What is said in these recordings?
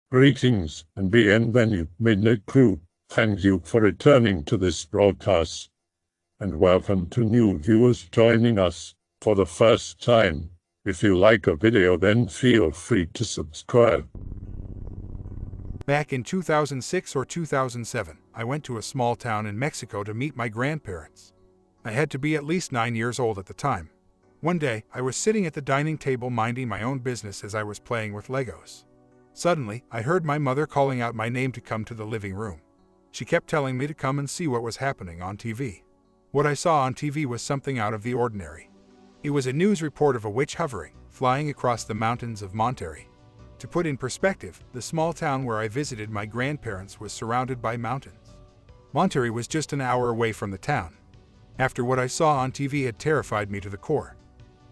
Greetings and bienvenue, Midnight Crew. Thank you for returning to this broadcast. And welcome to new viewers joining us for the first time. If you like a video, then feel free to subscribe. Back in 2006 or 2007, I went to a small town in Mexico to meet my grandparents. I had to be at least 9 years old at the time. One day, I was sitting at the dining table minding my own business as I was playing with Legos. Suddenly, I heard my mother calling out my name to come to the living room. She kept telling me to come and see what was happening on TV. What I saw on TV was something out of the ordinary. It was a news report of a witch hovering, flying across the mountains of Monterrey. To put in perspective, the small town where I visited my grandparents was surrounded by mountains. Monterrey was just an hour away from the town. After what I saw on TV had terrified me to the core.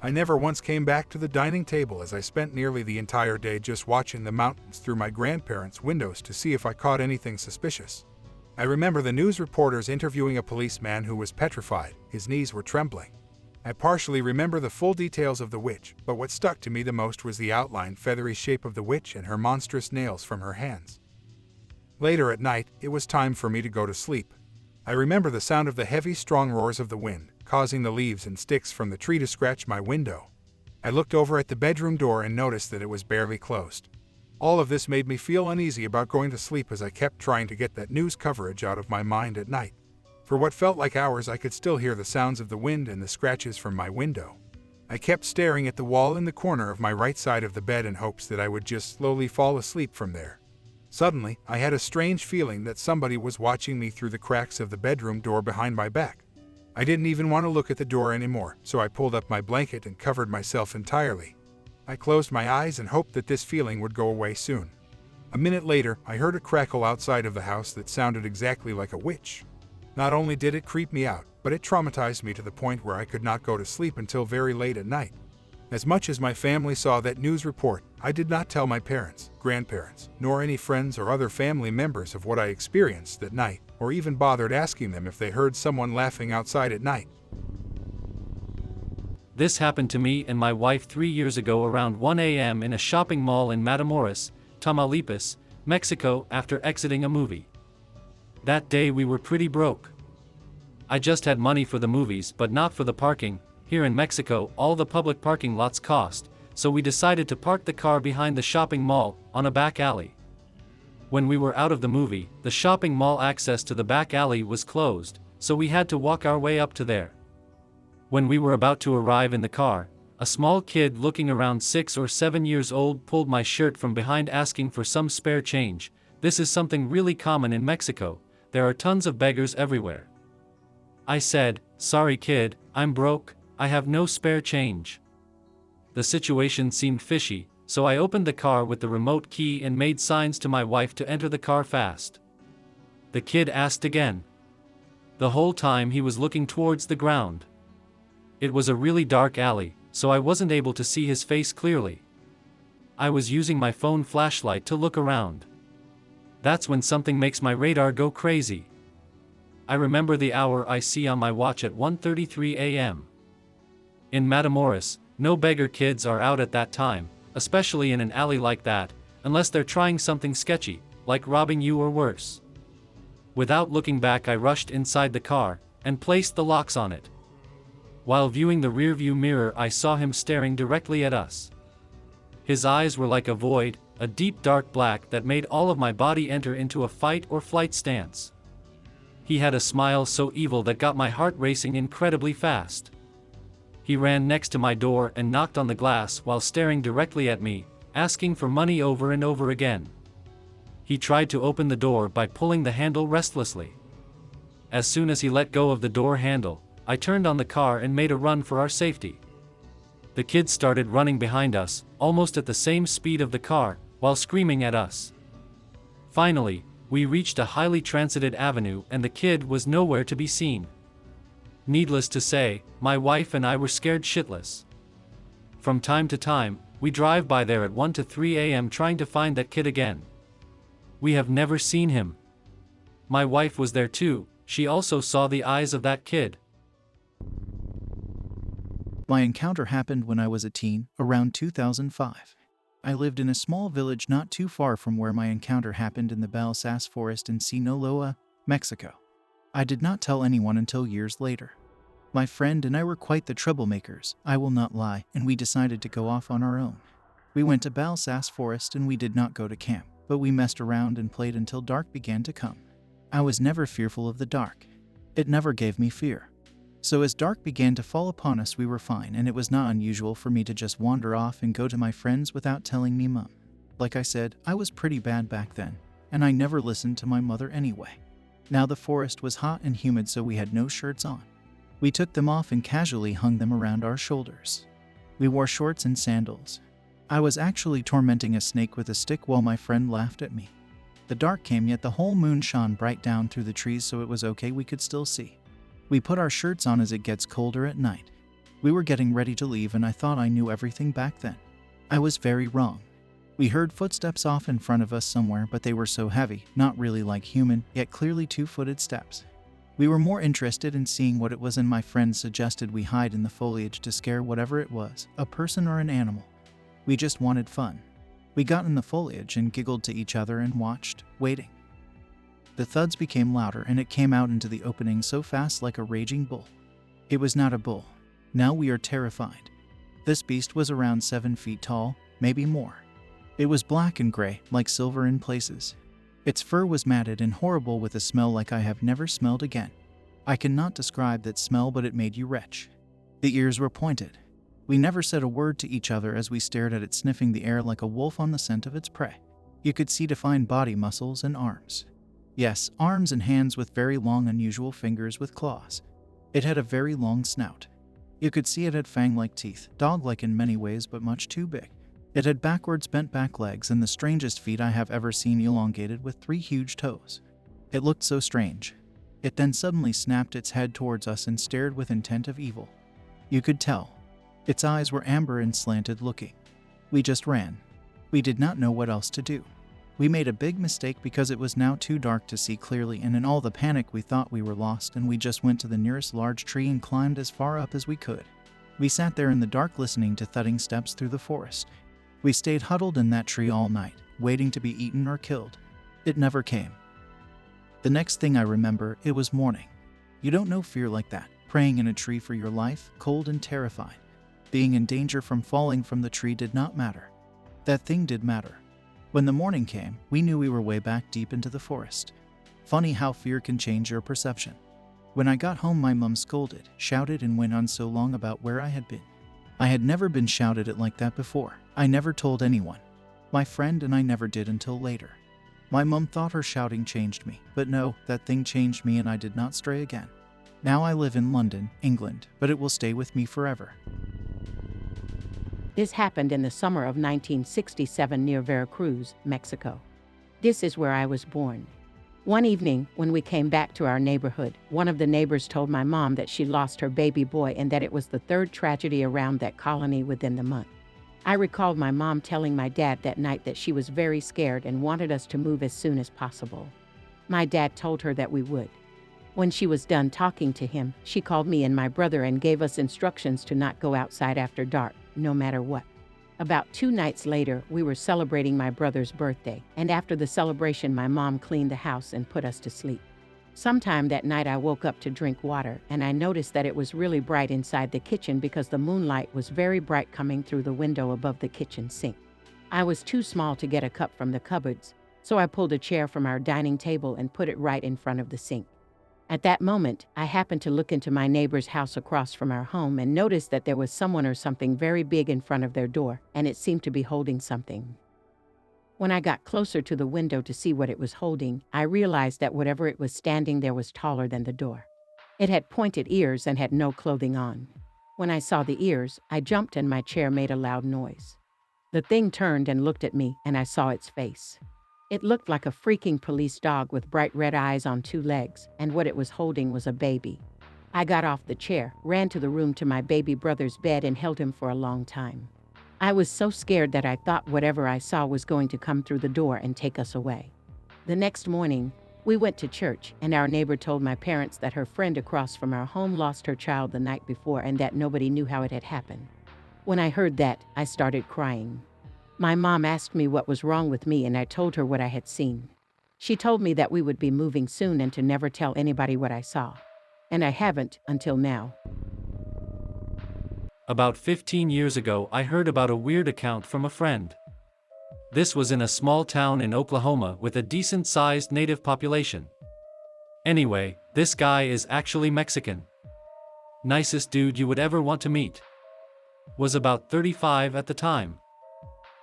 I never once came back to the dining table as I spent nearly the entire day just watching the mountains through my grandparents' windows to see if I caught anything suspicious. I remember the news reporters interviewing a policeman who was petrified, his knees were trembling. I partially remember the full details of the witch, but what stuck to me the most was the outlined feathery shape of the witch and her monstrous nails from her hands. Later at night, it was time for me to go to sleep. I remember the sound of the heavy, strong roars of the wind, causing the leaves and sticks from the tree to scratch my window. I looked over at the bedroom door and noticed that it was barely closed. All of this made me feel uneasy about going to sleep as I kept trying to get that news coverage out of my mind at night. For what felt like hours, I could still hear the sounds of the wind and the scratches from my window. I kept staring at the wall in the corner of my right side of the bed in hopes that I would just slowly fall asleep from there. Suddenly, I had a strange feeling that somebody was watching me through the cracks of the bedroom door behind my back. I didn't even want to look at the door anymore, so I pulled up my blanket and covered myself entirely. I closed my eyes and hoped that this feeling would go away soon. A minute later, I heard a crackle outside of the house that sounded exactly like a witch. Not only did it creep me out, but it traumatized me to the point where I could not go to sleep until very late at night. As much as my family saw that news report, I did not tell my parents, grandparents, nor any friends or other family members of what I experienced that night, or even bothered asking them if they heard someone laughing outside at night. This happened to me and my wife 3 years ago around 1 a.m. in a shopping mall in Matamoros, Tamaulipas, Mexico after exiting a movie. That day we were pretty broke. I just had money for the movies but not for the parking. Here in Mexico, all the public parking lots cost, so we decided to park the car behind the shopping mall, on a back alley. When we were out of the movie, the shopping mall access to the back alley was closed, so we had to walk our way up to there. When we were about to arrive in the car, a small kid looking around 6 or 7 years old pulled my shirt from behind asking for some spare change. This is something really common in Mexico, there are tons of beggars everywhere. I said, "Sorry kid, I'm broke. I have no spare change." The situation seemed fishy, so I opened the car with the remote key and made signs to my wife to enter the car fast. The kid asked again. The whole time he was looking towards the ground. It was a really dark alley, so I wasn't able to see his face clearly. I was using my phone flashlight to look around. That's when something makes my radar go crazy. I remember the hour I see on my watch at 1:33 a.m. In Matamoros, no beggar kids are out at that time, especially in an alley like that, unless they're trying something sketchy, like robbing you or worse. Without looking back, I rushed inside the car and placed the locks on it. While viewing the rearview mirror, I saw him staring directly at us. His eyes were like a void, a deep dark black that made all of my body enter into a fight or flight stance. He had a smile so evil that got my heart racing incredibly fast. He ran next to my door and knocked on the glass while staring directly at me, asking for money over and over again. He tried to open the door by pulling the handle restlessly. As soon as he let go of the door handle, I turned on the car and made a run for our safety. The kid started running behind us, almost at the same speed of the car, while screaming at us. Finally, we reached a highly transited avenue and the kid was nowhere to be seen. Needless to say, my wife and I were scared shitless. From time to time, we drive by there at 1 to 3 a.m. trying to find that kid again. We have never seen him. My wife was there too, she also saw the eyes of that kid. My encounter happened when I was a teen, around 2005. I lived in a small village not too far from where my encounter happened in the Balsas forest in Sinaloa, Mexico. I did not tell anyone until years later. My friend and I were quite the troublemakers, I will not lie, and we decided to go off on our own. We went to Balsas forest and we did not go to camp, but we messed around and played until dark began to come. I was never fearful of the dark. It never gave me fear. So as dark began to fall upon us, we were fine, and it was not unusual for me to just wander off and go to my friends without telling me mom. Like I said, I was pretty bad back then, and I never listened to my mother anyway. Now the forest was hot and humid, so we had no shirts on. We took them off and casually hung them around our shoulders. We wore shorts and sandals. I was actually tormenting a snake with a stick while my friend laughed at me. The dark came, yet the whole moon shone bright down through the trees, so it was okay, we could still see. We put our shirts on as it gets colder at night. We were getting ready to leave, and I thought I knew everything back then. I was very wrong. We heard footsteps off in front of us somewhere, but they were so heavy, not really like human, yet clearly two-footed steps. We were more interested in seeing what it was, and my friend suggested we hide in the foliage to scare whatever it was, a person or an animal. We just wanted fun. We got in the foliage and giggled to each other and watched, waiting. The thuds became louder, and it came out into the opening so fast, like a raging bull. It was not a bull. Now we are terrified. This beast was around 7 feet tall, maybe more. It was black and gray, like silver in places. Its fur was matted and horrible, with a smell like I have never smelled again. I cannot describe that smell, but it made you retch. The ears were pointed. We never said a word to each other as we stared at it, sniffing the air like a wolf on the scent of its prey. You could see defined body muscles and arms. Yes, arms and hands with very long, unusual fingers with claws. It had a very long snout. You could see it had fang-like teeth, dog-like in many ways, but much too big. It had backwards bent back legs and the strangest feet I have ever seen, elongated with 3 huge toes. It looked so strange. It then suddenly snapped its head towards us and stared with intent of evil. You could tell. Its eyes were amber and slanted looking. We just ran. We did not know what else to do. We made a big mistake because it was now too dark to see clearly, and in all the panic we thought we were lost, and we just went to the nearest large tree and climbed as far up as we could. We sat there in the dark listening to thudding steps through the forest. We stayed huddled in that tree all night, waiting to be eaten or killed. It never came. The next thing I remember, it was morning. You don't know fear like that, praying in a tree for your life, cold and terrified. Being in danger from falling from the tree did not matter. That thing did matter. When the morning came, we knew we were way back deep into the forest. Funny how fear can change your perception. When I got home, my mom scolded, shouted, and went on so long about where I had been. I had never been shouted at like that before. I never told anyone. My friend and I never did until later. My mom thought her shouting changed me, but no, that thing changed me, and I did not stray again. Now I live in London, England, but it will stay with me forever. This happened in the summer of 1967 near Veracruz, Mexico. This is where I was born. One evening, when we came back to our neighborhood, one of the neighbors told my mom that she lost her baby boy and that it was the 3rd tragedy around that colony within the month. I recalled my mom telling my dad that night that she was very scared and wanted us to move as soon as possible. My dad told her that we would. When she was done talking to him, she called me and my brother and gave us instructions to not go outside after dark, no matter what. About 2 nights later, we were celebrating my brother's birthday, and after the celebration, my mom cleaned the house and put us to sleep. Sometime that night, I woke up to drink water, and I noticed that it was really bright inside the kitchen because the moonlight was very bright coming through the window above the kitchen sink. I was too small to get a cup from the cupboards, so I pulled a chair from our dining table and put it right in front of the sink. At that moment, I happened to look into my neighbor's house across from our home and noticed that there was someone or something very big in front of their door, and it seemed to be holding something. When I got closer to the window to see what it was holding, I realized that whatever it was standing there was taller than the door. It had pointed ears and had no clothing on. When I saw the ears, I jumped and my chair made a loud noise. The thing turned and looked at me, and I saw its face. It looked like a freaking police dog with bright red eyes on 2 legs, and what it was holding was a baby. I got off the chair, ran to the room to my baby brother's bed, and held him for a long time. I was so scared that I thought whatever I saw was going to come through the door and take us away. The next morning, we went to church, and our neighbor told my parents that her friend across from our home lost her child the night before and that nobody knew how it had happened. When I heard that, I started crying. My mom asked me what was wrong with me, and I told her what I had seen. She told me that we would be moving soon and to never tell anybody what I saw. And I haven't until now. About 15 years ago, I heard about a weird account from a friend. This was in a small town in Oklahoma with a decent-sized native population. Anyway, this guy is actually Mexican. Nicest dude you would ever want to meet. Was about 35 at the time.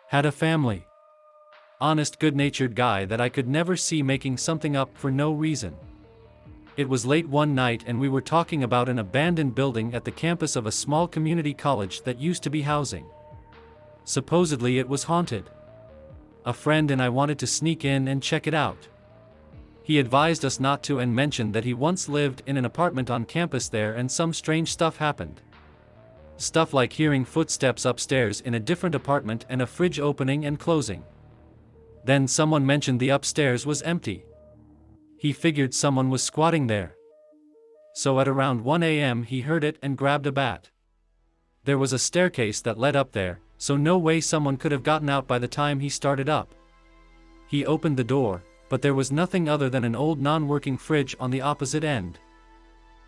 Had a family. Honest, good-natured guy that I could never see making something up for no reason. It was late one night and we were talking about an abandoned building at the campus of a small community college that used to be housing. Supposedly it was haunted. A friend and I wanted to sneak in and check it out. He advised us not to and mentioned that he once lived in an apartment on campus there and some strange stuff happened. Stuff like hearing footsteps upstairs in a different apartment and a fridge opening and closing. Then someone mentioned the upstairs was empty. He figured someone was squatting there. So at around 1 a.m. he heard it and grabbed a bat. There was a staircase that led up there, so no way someone could have gotten out by the time he started up. He opened the door, but there was nothing other than an old non-working fridge on the opposite end.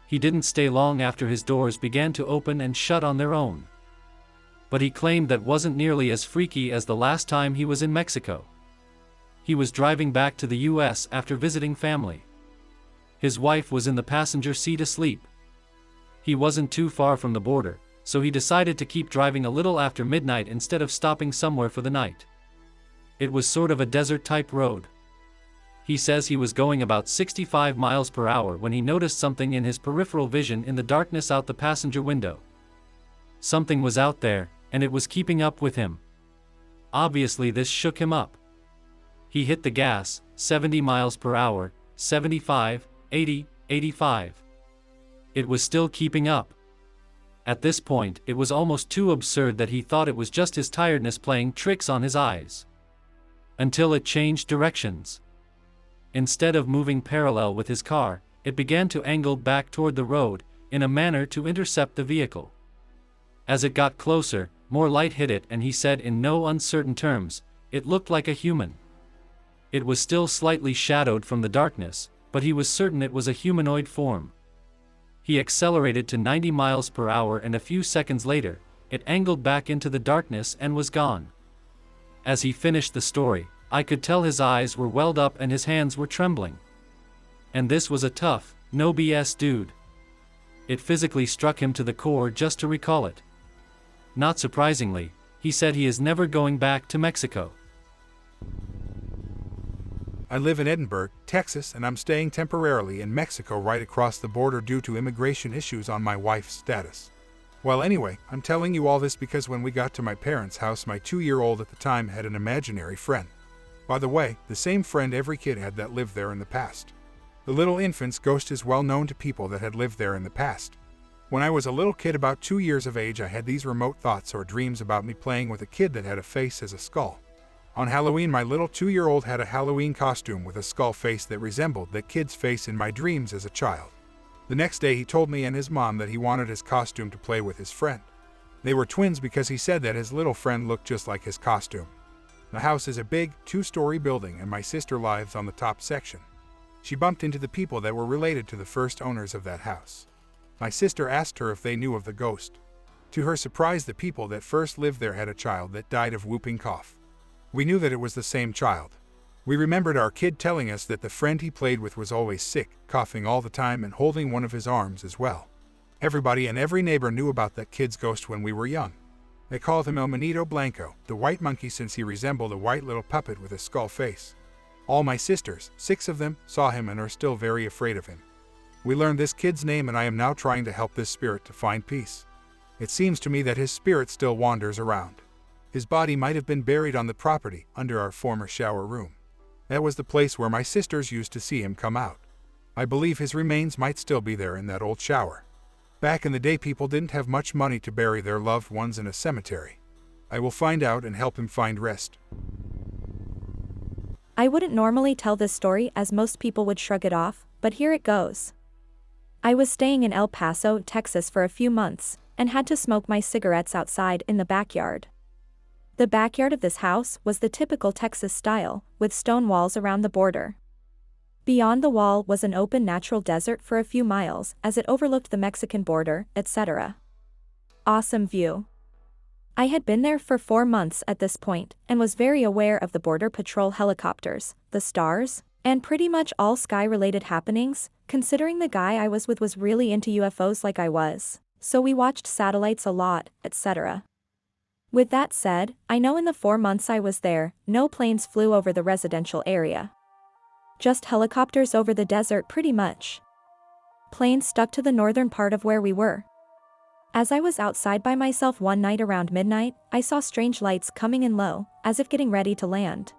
He didn't stay long after his doors began to open and shut on their own. But he claimed that wasn't nearly as freaky as the last time he was in Mexico. He was driving back to the US after visiting family. His wife was in the passenger seat asleep. He wasn't too far from the border, so he decided to keep driving a little after midnight instead of stopping somewhere for the night. It was sort of a desert-type road. He says he was going about 65 miles per hour when he noticed something in his peripheral vision in the darkness out the passenger window. Something was out there, and it was keeping up with him. Obviously this shook him up. He hit the gas, 70 miles per hour, 75, 80, 85. It was still keeping up. At this point, it was almost too absurd that he thought it was just his tiredness playing tricks on his eyes. Until it changed directions. Instead of moving parallel with his car, it began to angle back toward the road, in a manner to intercept the vehicle. As it got closer, more light hit it and he said in no uncertain terms, it looked like a human. It was still slightly shadowed from the darkness, but he was certain it was a humanoid form. He accelerated to 90 miles per hour and a few seconds later, it angled back into the darkness and was gone. As he finished the story, I could tell his eyes were welled up and his hands were trembling. And this was a tough, no BS dude. It physically struck him to the core just to recall it. Not surprisingly, he said he is never going back to Mexico. I live in Edinburgh, Texas, and I'm staying temporarily in Mexico right across the border due to immigration issues on my wife's status. Well, anyway, I'm telling you all this because when we got to my parents' house, my 2-year-old at the time had an imaginary friend. By the way, the same friend every kid had that lived there in the past. The little infant's ghost is well known to people that had lived there in the past. When I was a little kid about 2 years of age, I had these remote thoughts or dreams about me playing with a kid that had a face as a skull. On Halloween, my little 2-year-old had a Halloween costume with a skull face that resembled that kid's face in my dreams as a child. The next day, he told me and his mom that he wanted his costume to play with his friend. They were twins because he said that his little friend looked just like his costume. The house is a big, 2-story building and my sister lives on the top section. She bumped into the people that were related to the first owners of that house. My sister asked her if they knew of the ghost. To her surprise, the people that first lived there had a child that died of whooping cough. We knew that it was the same child. We remembered our kid telling us that the friend he played with was always sick, coughing all the time and holding one of his arms as well. Everybody and every neighbor knew about that kid's ghost when we were young. They called him El Monito Blanco, the white monkey, since he resembled a white little puppet with a skull face. All my sisters, 6 of them, saw him and are still very afraid of him. We learned this kid's name and I am now trying to help this spirit to find peace. It seems to me that his spirit still wanders around. His body might have been buried on the property under our former shower room. That was the place where my sisters used to see him come out. I believe his remains might still be there in that old shower. Back in the day, people didn't have much money to bury their loved ones in a cemetery. I will find out and help him find rest. I wouldn't normally tell this story as most people would shrug it off, but here it goes. I was staying in El Paso, Texas for a few months, and had to smoke my cigarettes outside in the backyard. The backyard of this house was the typical Texas style, with stone walls around the border. Beyond the wall was an open natural desert for a few miles as it overlooked the Mexican border, etc. Awesome view. I had been there for 4 months at this point and was very aware of the Border Patrol helicopters, the stars, and pretty much all sky-related happenings, considering the guy I was with was really into UFOs like I was, so we watched satellites a lot, etc. With that said, I know in the 4 months I was there, no planes flew over the residential area. Just helicopters over the desert pretty much. Planes stuck to the northern part of where we were. As I was outside by myself one night around midnight, I saw strange lights coming in low, as if getting ready to land.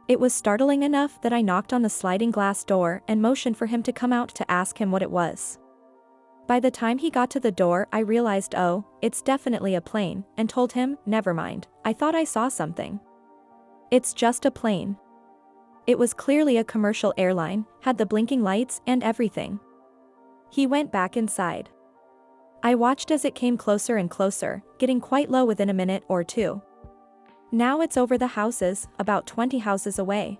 It was startling enough that I knocked on the sliding glass door and motioned for him to come out to ask him what it was. By the time he got to the door, I realized, oh, it's definitely a plane, and told him, never mind, I thought I saw something. It's just a plane. It was clearly a commercial airline, had the blinking lights and everything. He went back inside. I watched as it came closer and closer, getting quite low within a minute or two. Now it's over the houses, about 20 houses away.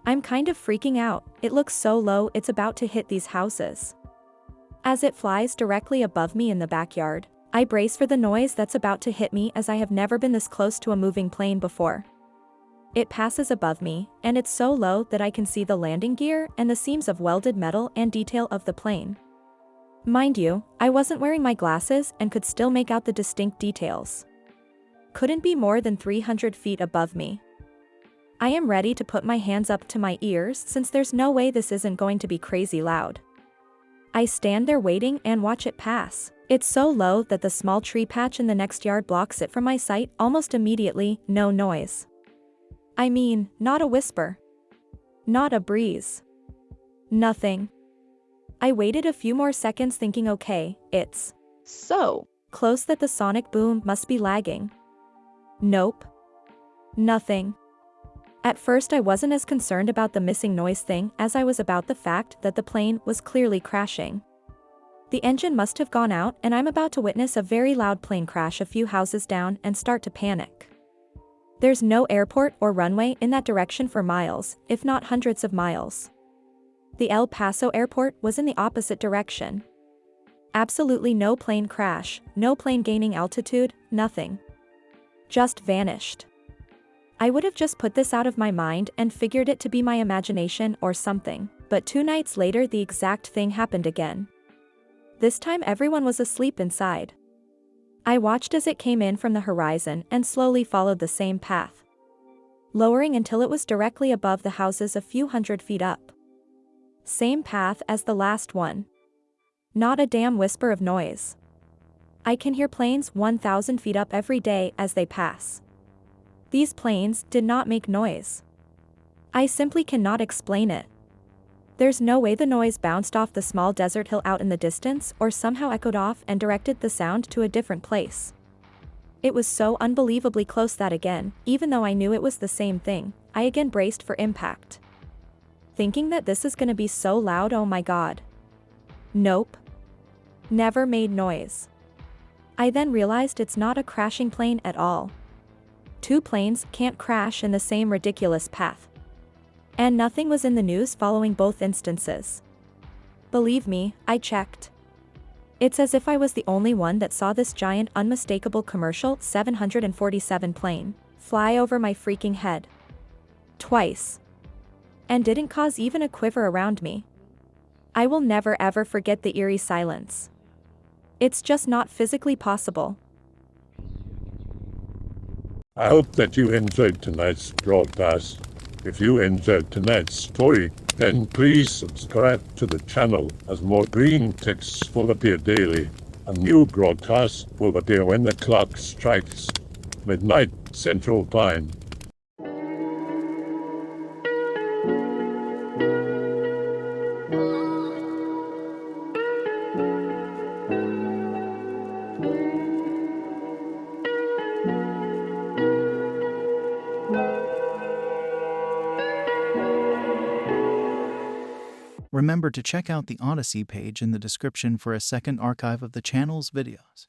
I'm kind of freaking out, it looks so low it's about to hit these houses. As it flies directly above me in the backyard, I brace for the noise that's about to hit me as I have never been this close to a moving plane before. It passes above me, and it's so low that I can see the landing gear and the seams of welded metal and detail of the plane. Mind you, I wasn't wearing my glasses and could still make out the distinct details. Couldn't be more than 300 feet above me. I am ready to put my hands up to my ears since there's no way this isn't going to be crazy loud. I stand there waiting and watch it pass. It's so low that the small tree patch in the next yard blocks it from my sight almost immediately, no noise. I mean, not a whisper. Not a breeze. Nothing. I waited a few more seconds thinking okay, it's so close that the sonic boom must be lagging. Nope. Nothing. At first I wasn't as concerned about the missing noise thing as I was about the fact that the plane was clearly crashing. The engine must have gone out and I'm about to witness a very loud plane crash a few houses down and start to panic. There's no airport or runway in that direction for miles, if not hundreds of miles. The El Paso airport was in the opposite direction. Absolutely no plane crash, no plane gaining altitude, nothing. Just vanished. I would have just put this out of my mind and figured it to be my imagination or something, but 2 nights later the exact thing happened again. This time everyone was asleep inside. I watched as it came in from the horizon and slowly followed the same path, lowering until it was directly above the houses a few hundred feet up. Same path as the last one. Not a damn whisper of noise. I can hear planes 1,000 feet up every day as they pass. These planes did not make noise. I simply cannot explain it. There's no way the noise bounced off the small desert hill out in the distance or somehow echoed off and directed the sound to a different place. It was so unbelievably close that again, even though I knew it was the same thing, I again braced for impact. Thinking that this is gonna be so loud, oh my god. Nope. Never made noise. I then realized it's not a crashing plane at all. 2 planes can't crash in the same ridiculous path. And nothing was in the news following both instances. Believe me, I checked. It's as if I was the only one that saw this giant unmistakable commercial 747 plane fly over my freaking head. Twice. And didn't cause even a quiver around me. I will never ever forget the eerie silence. It's just not physically possible. I hope that you enjoyed tonight's broadcast. If you enjoyed tonight's story, then please subscribe to the channel as more green texts will appear daily. A new broadcast will appear when the clock strikes midnight Central Time. Remember to check out the Odyssey page in the description for a second archive of the channel's videos.